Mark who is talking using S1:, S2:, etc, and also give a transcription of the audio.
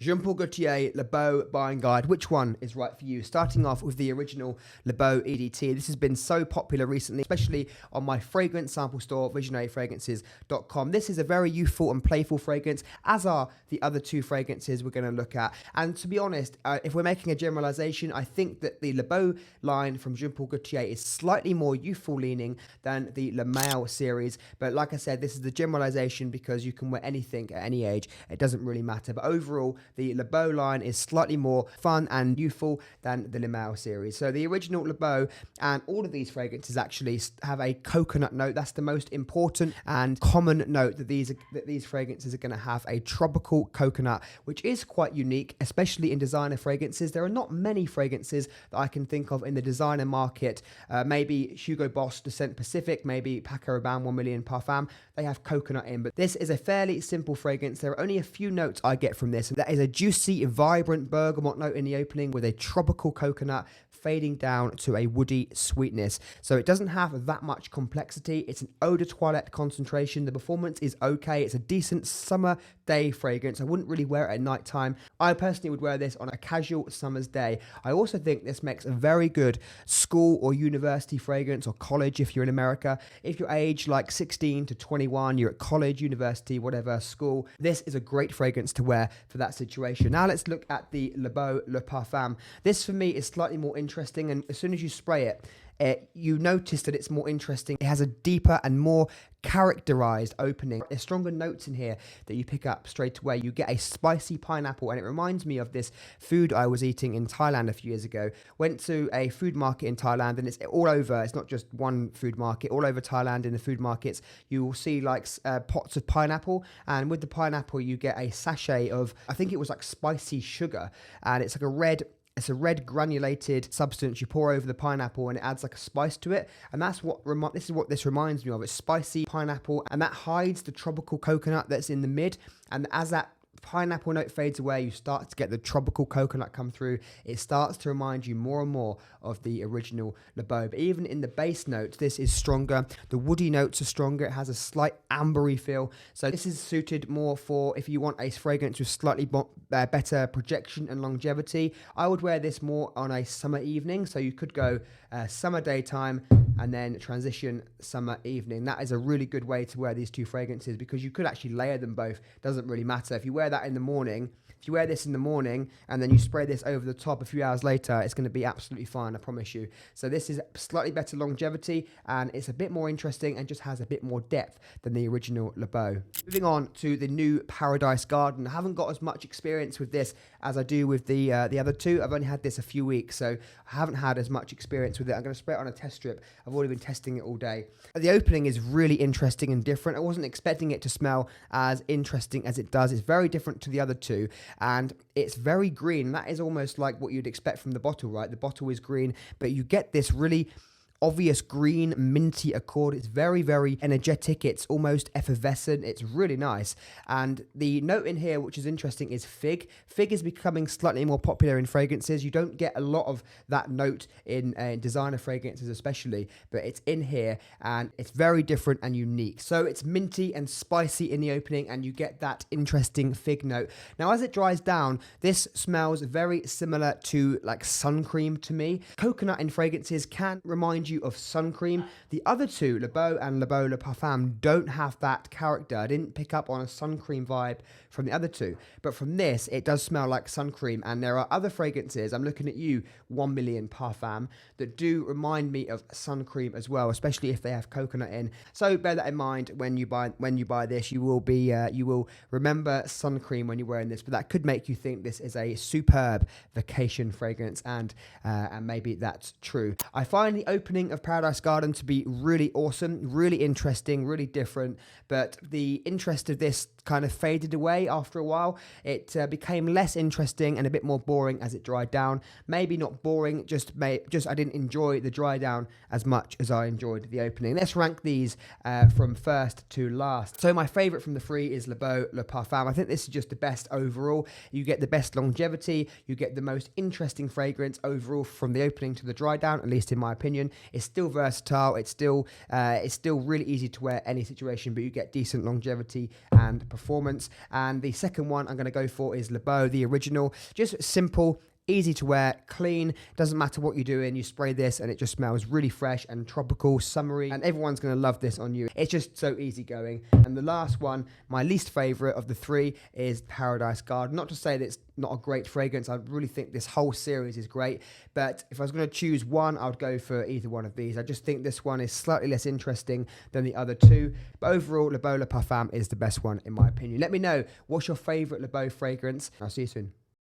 S1: Jean-Paul Gaultier Le Beau buying guide. Which one is right for you? Starting off with the original Le Beau EDT. This has been so popular recently, especially on my fragrance sample store, visionaryfragrances.com. This is a very youthful and playful fragrance, as are the other two fragrances we're going to look at. And to be honest, if we're making a generalization, I think that the Le Beau line from Jean-Paul Gaultier is slightly more youthful leaning than the Le Male series. But like I said, this is the generalization because you can wear anything at any age. It doesn't really matter. But overall, the Le Beau line is slightly more fun and youthful than the Le Male series. So the original Le Beau and all of these fragrances actually have a coconut note. That's the most important and common note that these fragrances are going to have, a tropical coconut, which is quite unique, especially in designer fragrances. There are not many fragrances that I can think of in the designer market. Maybe Hugo Boss, The Scent Pacific, maybe Paco Rabanne 1 Million Parfum. They have coconut in, but this is a fairly simple fragrance. There are only a few notes I get from this, and that is a juicy, vibrant bergamot note in the opening with a tropical coconut fading down to a woody sweetness. So it doesn't have that much complexity. It's an eau de toilette concentration. The performance is okay. It's a decent summer day fragrance. I wouldn't really wear it at night time. I personally would wear this on a casual summer's day. I also think this makes a very good school or university fragrance, or college if you're in America. If you're aged like 16 to 21, you're at college, university, whatever, school, this is a great fragrance to wear for that situation. Now let's look at the Le Beau Le Parfum. This for me is slightly more interesting, and as soon as you spray it, you notice that it's more interesting. It has a deeper and more characterized opening. There's stronger notes in here that you pick up straight away. You get a spicy pineapple, and it reminds me of this food I was eating in Thailand a few years ago. Went to a food market in Thailand, and it's all over. It's not just one food market. All over Thailand in the food markets, you will see like pots of pineapple, and with the pineapple you get a sachet of, I think it was like spicy sugar, and it's like a red granulated substance you pour over the pineapple, and it adds like a spice to it. And that's what this reminds me of. It's spicy pineapple, and that hides the tropical coconut that's in the mid. And as that pineapple note fades away, you start to get the tropical coconut come through. It starts to remind you more and more of the original Le Beau. But even in the base notes, this is stronger. The woody notes are stronger. It has a slight ambery feel. So this is suited more for if you want a fragrance with slightly better projection and longevity. I would wear this more on a summer evening. So you could go summer daytime and then transition summer evening. That is a really good way to wear these two fragrances, because you could actually layer them both. Doesn't really matter. If you wear that in the morning, if you wear this in the morning and then you spray this over the top a few hours later, it's going to be absolutely fine, I promise you. So this is slightly better longevity, and it's a bit more interesting and just has a bit more depth than the original Le Beau. Moving on to the new Paradise Garden. I haven't got as much experience with this as I do with the other two. I've only had this a few weeks, so I haven't had as much experience with it. I'm going to spray it on a test strip. I've already been testing it all day. The opening is really interesting and different. I wasn't expecting it to smell as interesting as it does. It's very different to the other two, and it's very green. That is almost like what you'd expect from the bottle, right? The bottle is green, but you get this really obvious green minty accord. It's very, very energetic. It's almost effervescent. It's really nice. And the note in here, which is interesting, is fig. Fig is becoming slightly more popular in fragrances. You don't get a lot of that note in designer fragrances especially, but it's in here, and it's very different and unique. So it's minty and spicy in the opening, and you get that interesting fig note. Now, as it dries down, this smells very similar to like sun cream to me. Coconut in fragrances can remind you of sun cream. The other two, Le Beau and Le Beau Le Parfum, don't have that character. I didn't pick up on a sun cream vibe from the other two, but from this, it does smell like sun cream. And there are other fragrances, I'm looking at you, 1 Million Parfum, that do remind me of sun cream as well, especially if they have coconut in. So bear that in mind when you buy this. You will remember sun cream when you're wearing this, but that could make you think this is a superb vacation fragrance, and maybe that's true. I find the opening of Paradise Garden to be really awesome, really interesting, really different, but the interest of this kind of faded away after a while. It became less interesting and a bit more boring as it dried down. Maybe not boring, just I didn't enjoy the dry down as much as I enjoyed the opening. Let's rank these from first to last. So my favorite from the three is Le Beau Le Parfum. I think this is just the best overall. You get the best longevity, you get the most interesting fragrance overall from the opening to the dry down, at least in my opinion. It's still versatile. It's still really easy to wear any situation, but you get decent longevity and performance performance. And the second one I'm going to go for is Le Beau, the original. Just simple, easy to wear, clean, doesn't matter what you're doing, you spray this and it just smells really fresh and tropical, summery, and everyone's going to love this on you. It's just so easy going. And the last one, my least favorite of the three, is Paradise Garden. Not to say that it's not a great fragrance, I really think this whole series is great, but if I was going to choose one, I would go for either one of these. I just think this one is slightly less interesting than the other two, but overall Le Beau Le Parfum is the best one in my opinion. Let me know, what's your favorite Le Beau fragrance? I'll see you soon.